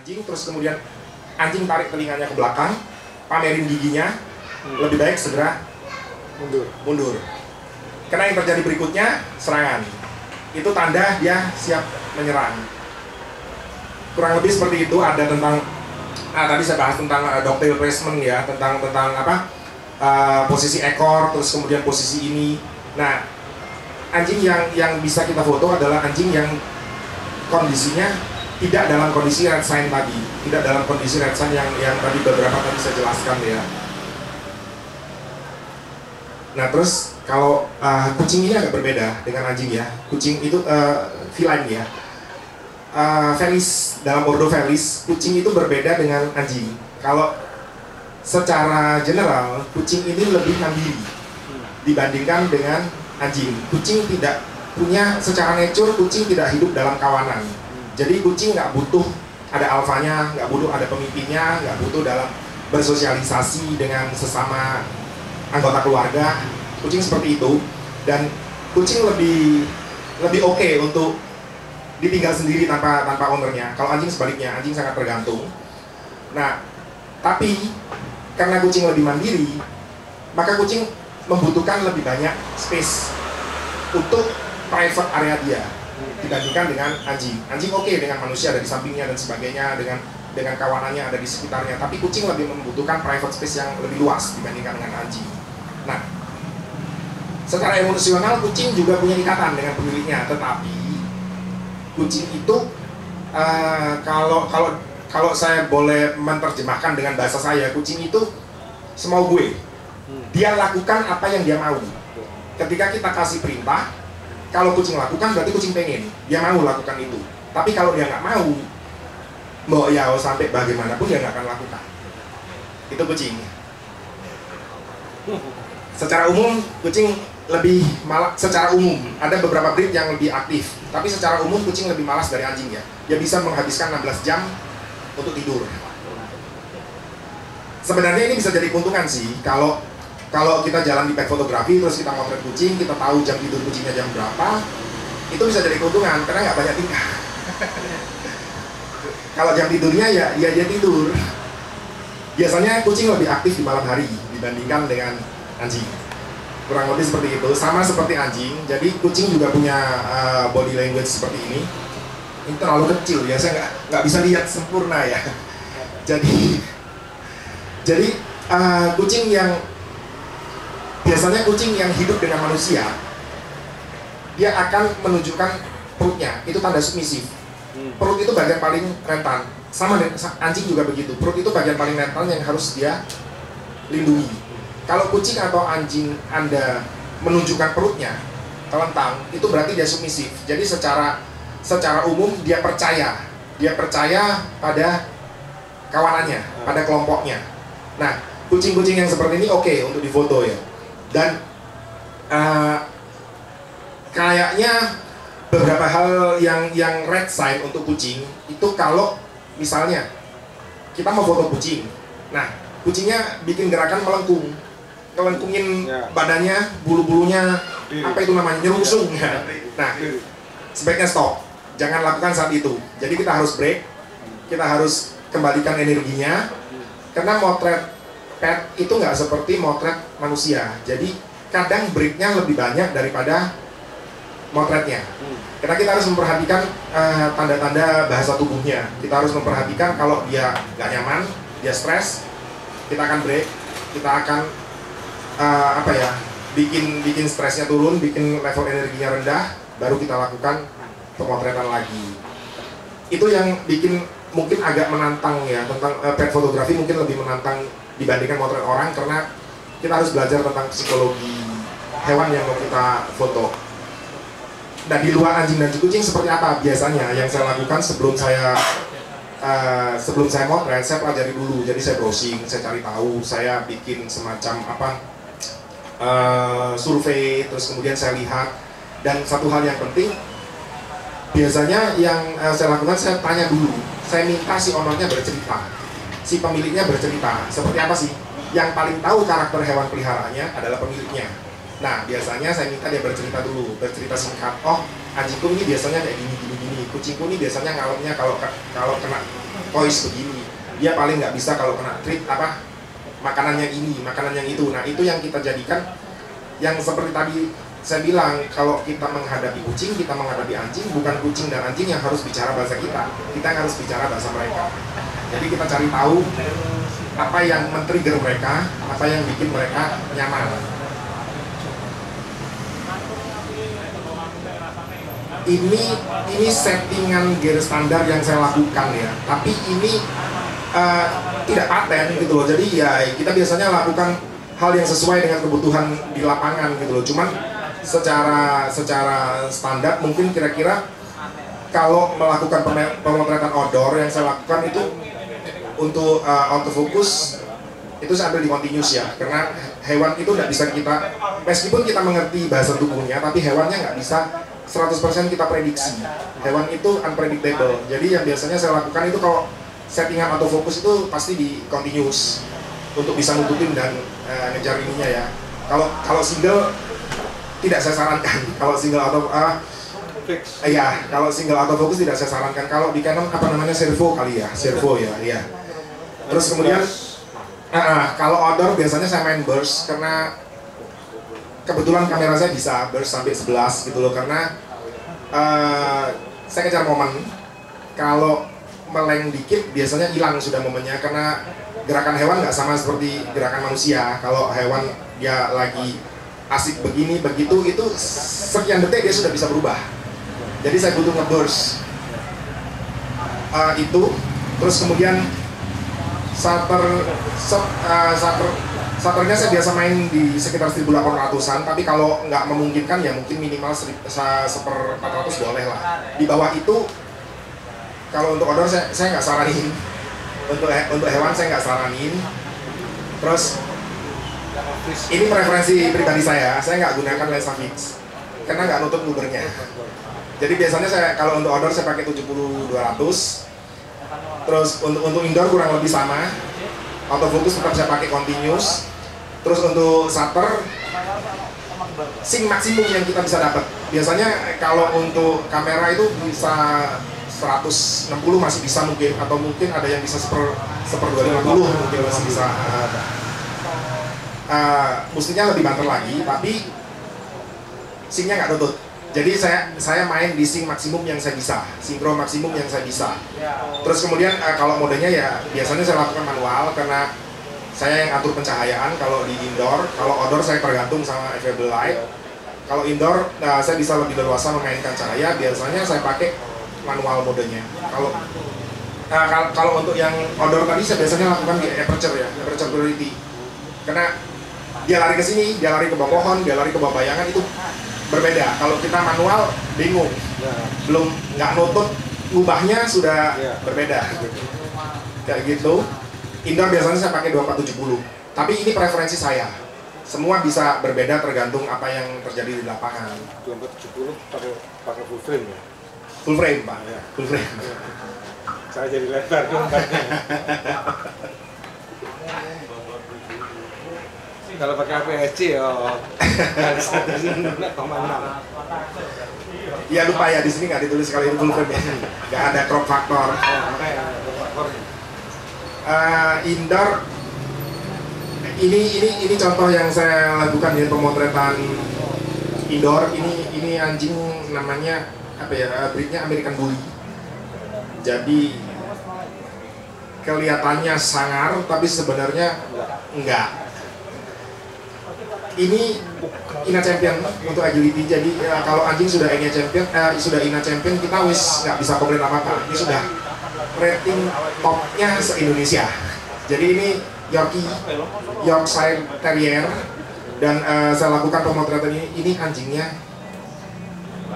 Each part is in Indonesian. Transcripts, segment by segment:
anjing, terus kemudian anjing tarik telinganya ke belakang, pamerin giginya, lebih baik segera mundur. Karena yang terjadi berikutnya serangan. Itu tanda dia siap menyerang. Kurang lebih seperti itu. Ada tentang tadi saya bahas tentang dogtail placement ya, tentang apa? Posisi ekor, terus kemudian posisi ini. Nah, anjing yang bisa kita foto adalah anjing yang kondisinya tidak dalam kondisi red sign tadi, tidak dalam kondisi red sign yang tadi beberapa tadi saya jelaskan ya. Nah, terus kalau kucing ini agak berbeda dengan anjing ya. Kucing itu feline ya. Felis, dalam ordo Felis, kucing itu berbeda dengan anjing. Kalau secara general, kucing ini lebih mandiri dibandingkan dengan anjing. Kucing tidak punya, secara nature, kucing tidak hidup dalam kawanan. Jadi kucing nggak butuh ada alfanya, nggak butuh ada pemimpinnya, nggak butuh dalam bersosialisasi dengan sesama anggota keluarga. Kucing seperti itu, dan kucing lebih oke untuk ditinggal sendiri tanpa ownernya. Kalau anjing sebaliknya, anjing sangat tergantung. Nah, tapi karena kucing lebih mandiri, maka kucing membutuhkan lebih banyak space untuk private area dia dibandingkan dengan anjing. Anjing oke dengan manusia ada di sampingnya dan sebagainya, dengan kawanannya ada di sekitarnya, tapi kucing lebih membutuhkan private space yang lebih luas dibandingkan dengan anjing. Nah, secara emosional kucing juga punya ikatan dengan pemiliknya, tetapi kucing itu kalau saya boleh menerjemahkan dengan bahasa saya, kucing itu semau gue. Dia lakukan apa yang dia mau. Ketika kita kasih perintah, kalau kucing lakukan berarti kucing pengen, dia mau lakukan itu. Tapi kalau dia nggak mau ya sampai bagaimanapun dia nggak akan lakukan. Itu kucing. Secara umum kucing lebih malas. Secara umum ada beberapa breed yang lebih aktif, tapi secara umum kucing lebih malas dari anjing ya. Dia bisa menghabiskan 16 jam untuk tidur. Sebenarnya ini bisa jadi keuntungan sih kalau kita jalan di pet fotografi terus kita motret kucing, kita tahu jam tidur kucingnya jam berapa, itu bisa jadi keuntungan karena nggak banyak tingkah. Kalau jam tidurnya ya dia tidur. Biasanya kucing lebih aktif di malam hari dibandingkan dengan anjing. Kurang lebih seperti itu, sama seperti anjing. Jadi kucing juga punya body language seperti ini. Ini terlalu kecil ya, saya nggak bisa lihat sempurna ya. Jadi kucing yang biasanya kucing yang hidup dengan manusia, dia akan menunjukkan perutnya, itu tanda submisif. Perut itu bagian paling rentan. Sama dengan anjing juga begitu. Perut itu bagian paling rentan yang harus dia lindungi. Kalau kucing atau anjing Anda menunjukkan perutnya telentang, itu berarti dia submisif. Jadi secara umum dia percaya pada kawanannya, pada kelompoknya. Nah, kucing-kucing yang seperti ini oke untuk difoto ya. Dan kayaknya beberapa hal yang red sign untuk kucing itu kalau misalnya kita mau foto kucing, nah kucingnya bikin gerakan melengkungin badannya, bulu-bulunya, apa itu namanya, nyerungsung ya. Nah, sebaiknya stop, jangan lakukan saat itu. Jadi kita harus break, kita harus kembalikan energinya, karena motret pet itu nggak seperti motret manusia. Jadi kadang breaknya lebih banyak daripada motretnya. Karena kita harus memperhatikan tanda-tanda bahasa tubuhnya. Kita harus memperhatikan kalau dia nggak nyaman, dia stres, kita akan break, kita akan bikin stresnya turun, bikin level energinya rendah, baru kita lakukan pemotretan lagi. Itu yang bikin mungkin agak menantang ya, tentang pet fotografi mungkin lebih menantang dibandingkan motret orang, karena kita harus belajar tentang psikologi hewan yang mau kita foto. Dan di luar anjing dan kucing seperti apa biasanya yang saya lakukan sebelum saya motret, saya pelajari dulu. Jadi saya browsing, saya cari tahu, saya bikin semacam survei, terus kemudian saya lihat. Dan satu hal yang penting, biasanya yang saya lakukan, saya tanya dulu, saya minta si ownernya bercerita, si pemiliknya bercerita, seperti apa sih? Yang paling tahu karakter hewan peliharaannya adalah pemiliknya. Nah, biasanya saya minta dia bercerita dulu, bercerita singkat. Oh, anjingku ini biasanya kayak gini. Kucingku ini biasanya ngalemnya kalau kena toys begini. Dia paling nggak bisa kalau kena treat apa makanan yang ini, makanan yang itu. Nah itu yang kita jadikan, yang seperti tadi saya bilang, kalau kita menghadapi kucing, kita menghadapi anjing, bukan kucing dan anjing yang harus bicara bahasa kita yang harus bicara bahasa mereka. Jadi kita cari tahu apa yang men-trigger mereka, apa yang bikin mereka nyaman. Ini settingan gear standar yang saya lakukan ya, tapi ini tidak paten gitu loh. Jadi ya kita biasanya lakukan hal yang sesuai dengan kebutuhan di lapangan gitu loh. Cuman secara standar mungkin kira-kira kalau melakukan pemotretan outdoor yang saya lakukan itu untuk autofocus itu saya ambil di continuous ya, karena hewan itu nggak bisa kita, meskipun kita mengerti bahasa tubuhnya, tapi hewannya nggak bisa 100% kita prediksi. Hewan itu unpredictable. Jadi yang biasanya saya lakukan itu kalau settingan autofocus itu pasti di continuous untuk bisa ngikutin dan ngejar ininya ya. Kalau single tidak saya sarankan. Kalau single kalau single autofocus tidak saya sarankan. Kalau di Canon apa namanya servo kali ya, servo ya, iya. Terus kemudian kalau outdoor biasanya saya main burst karena kebetulan kamera saya bisa burst sampai 11 gitu loh, karena saya kejar momen. Kalau meleng dikit biasanya hilang sudah momennya, karena gerakan hewan nggak sama seperti gerakan manusia. Kalau hewan dia lagi asik begini begitu, itu sekian detik dia sudah bisa berubah. Jadi saya butuh nge-burst itu. Terus kemudian shutternya saya biasa main di sekitar 1800-an, tapi kalau nggak memungkinkan ya mungkin minimal 1/400 boleh lah. Di bawah itu kalau untuk outdoor saya nggak saranin. Untuk hewan saya nggak saranin. Terus ini preferensi pribadi saya nggak gunakan lensa fix karena nggak nutup lubernya. Jadi biasanya kalau untuk outdoor saya pakai 70-200. Terus untuk indoor kurang lebih sama. Autofocus tetap saya pakai continuous. Terus untuk shutter sync maksimum yang kita bisa dapat. Biasanya kalau untuk kamera itu bisa 160 masih bisa mungkin, atau mungkin ada yang bisa 1/250 mungkin masih bisa. Mestinya lebih banter lagi, tapi syncnya nggak tutup. Jadi saya main di sync maksimum yang saya bisa, sinkron maksimum yang saya bisa. Terus kemudian kalau modenya ya biasanya saya lakukan manual karena saya yang atur pencahayaan kalau di indoor. Kalau outdoor saya tergantung sama available light. Kalau indoor saya bisa lebih leluasa memainkan cahaya. Biasanya saya pakai manual modenya. Kalau untuk yang outdoor tadi saya biasanya lakukan di aperture ya, aperture priority. Karena dia lari ke sini, dia lari ke bawah pohon, dia lari ke bawah bayangan, itu berbeda. Kalau kita manual bingung, belum nggak nutup, ngubahnya sudah berbeda. Kayak gitu. Indoor biasanya saya pakai 2470. Tapi ini preferensi saya. Semua bisa berbeda tergantung apa yang terjadi di lapangan. 2470 pakai full frame ya? Full frame Pak, ya. Full frame. Saya jadi lebar dong. Kalau pakai APS-C ya 0,6. Ya lupa ya, di sini nggak ditulis sekali itu full frame ya. Nggak ada crop factor. Indoor ini contoh yang saya lakukan di pemotretan indoor. Ini anjing namanya apa ya, breednya American Bully. Jadi kelihatannya sangar tapi sebenarnya enggak. Ini INA champion untuk agility. Jadi kalau anjing sudah INA champion, kita wis nggak bisa komplain apa-apa. Ini sudah rating topnya se-Indonesia. Jadi ini Yorkshire Terrier, dan saya lakukan pemotretan ini anjingnya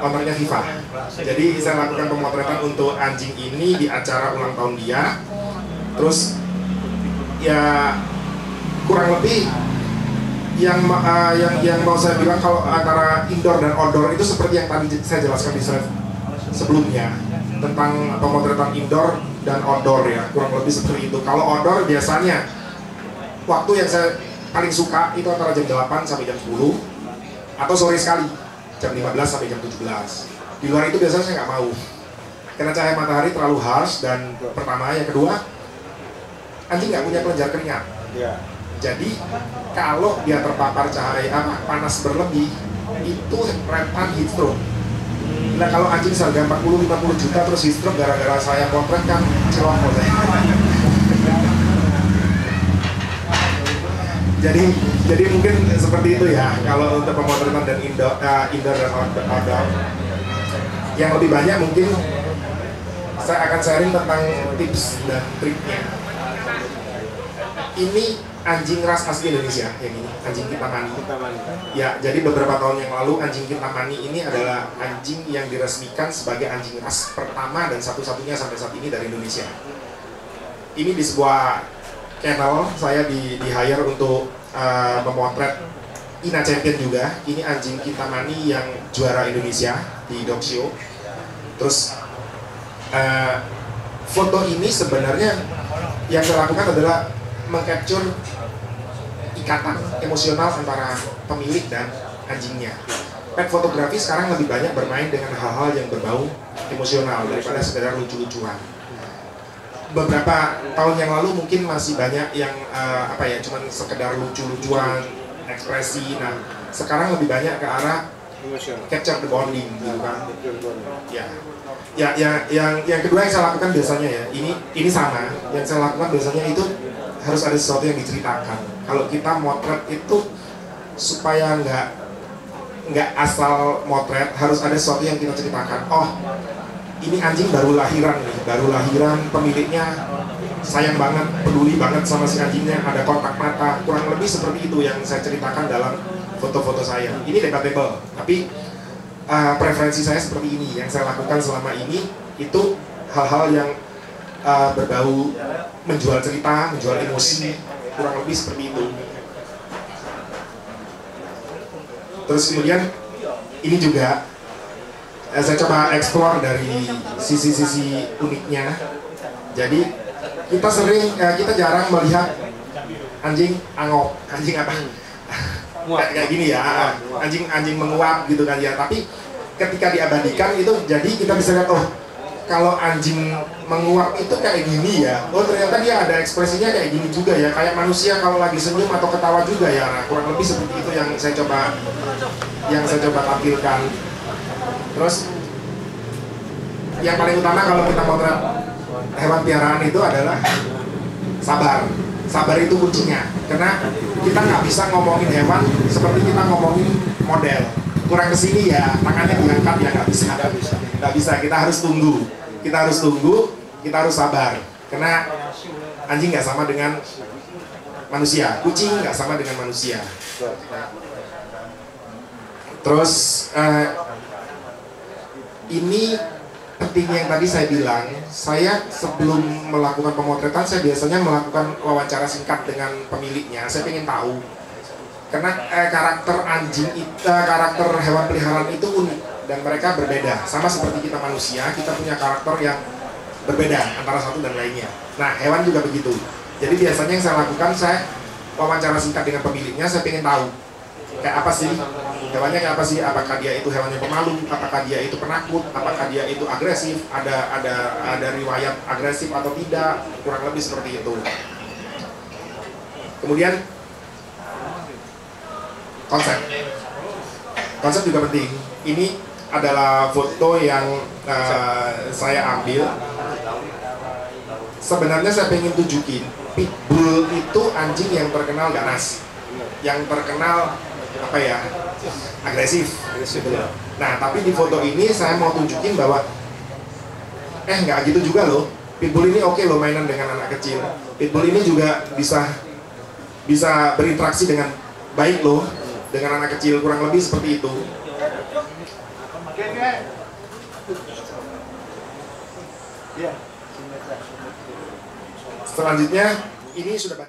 ownernya Viva. Jadi saya lakukan pemotretan untuk anjing ini di acara ulang tahun dia. Terus ya kurang lebih yang mau saya bilang, kalau antara indoor dan outdoor itu seperti yang tadi saya jelaskan di slide sebelumnya tentang pemotretan indoor dan outdoor ya, kurang lebih seperti itu. Kalau outdoor biasanya waktu yang saya paling suka itu antara jam 8 sampai jam 10 atau sore sekali jam 15 sampai jam 17. Di luar itu biasanya saya nggak mau. Karena cahaya matahari terlalu harsh dan pertama, yang kedua, anjing nggak punya kelenjar keringat. Ya. Jadi kalau dia terpapar cahaya panas berlebih, itu rentan heat stroke. Nah kalau anjing seharga 40-50 juta terus heat stroke gara-gara saya potret kan celoko saya. Jadi mungkin seperti itu ya kalau untuk pemotretan dan indoor dan outdoor. Yang lebih banyak mungkin saya akan sharing tentang tips dan triknya. Ini anjing ras asli Indonesia, yang ini anjing Kintamani. Ya, jadi beberapa tahun yang lalu anjing Kintamani ini adalah anjing yang diresmikan sebagai anjing ras pertama dan satu-satunya sampai saat ini dari Indonesia. Ini di sebuah kennel saya di hire untuk memotret INA Champion juga. Ini anjing Kintamani yang juara Indonesia di dog show. Terus foto ini sebenarnya yang saya lakukan adalah mengcapture ikatan emosional antara pemilik dan anjingnya. Pet fotografi sekarang lebih banyak bermain dengan hal-hal yang berbau emosional daripada sekedar lucu-lucuan. Beberapa tahun yang lalu mungkin masih banyak yang cuman sekedar lucu-lucuan, ekspresi. Nah, sekarang lebih banyak ke arah capture the bonding, gitu kan? Yang kedua yang saya lakukan biasanya ya, ini sama. Yang saya lakukan biasanya itu harus ada sesuatu yang diceritakan. Kalau kita motret itu supaya nggak asal motret, harus ada sesuatu yang kita ceritakan. Oh, ini anjing baru lahiran nih, pemiliknya sayang banget, peduli banget sama si anjingnya, ada kontak mata, kurang lebih seperti itu yang saya ceritakan dalam foto-foto saya. Ini debatable, tapi preferensi saya seperti ini. Yang saya lakukan selama ini itu hal-hal yang berbau menjual cerita, menjual emosi, kurang lebih seperti itu. Terus kemudian ini juga saya coba explore dari sisi-sisi uniknya. Jadi kita jarang melihat anjing angok, anjing apa? Kayak gini ya, anjing menguap gitu kan ya. Tapi ketika diabadikan itu jadi kita bisa lihat, oh kalau anjing menguap itu kayak gini ya. Oh ternyata dia ada ekspresinya kayak gini juga ya. Kayak manusia kalau lagi senyum atau ketawa juga ya. Nah, kurang lebih seperti itu yang saya coba tampilkan. Terus yang paling utama kalau kita potret hewan piaraan itu adalah sabar. Sabar itu kuncinya. Karena kita nggak bisa ngomongin hewan seperti kita ngomongin model. Kurang kesini ya, tangannya diangkat ya nggak bisa. Kita harus tunggu, kita harus sabar. Karena anjing nggak sama dengan manusia, kucing nggak sama dengan manusia. Terus ini pentingnya yang tadi saya bilang, saya sebelum melakukan pemotretan saya biasanya melakukan wawancara singkat dengan pemiliknya. Saya ingin tahu. Karena karakter karakter hewan peliharaan itu unik dan mereka berbeda. Sama seperti kita manusia, kita punya karakter yang berbeda antara satu dan lainnya. Nah, hewan juga begitu. Jadi biasanya yang saya lakukan, saya wawancara singkat dengan pemiliknya, saya ingin tahu kayak apa sih hewannya, kayak apa sih, apakah dia itu hewannya pemalu, apakah dia itu penakut, apakah dia itu agresif, ada riwayat agresif atau tidak, kurang lebih seperti itu. Kemudian konsep juga penting. Ini adalah foto yang saya ambil. Sebenarnya saya pengen tunjukin pitbull itu anjing yang terkenal ganas, yang terkenal agresif. Nah, tapi di foto ini saya mau tunjukin bahwa nggak gitu juga loh. Pitbull ini oke loh mainan dengan anak kecil. Pitbull ini juga bisa berinteraksi dengan baik loh dengan anak kecil, kurang lebih seperti itu. Selanjutnya ini sudah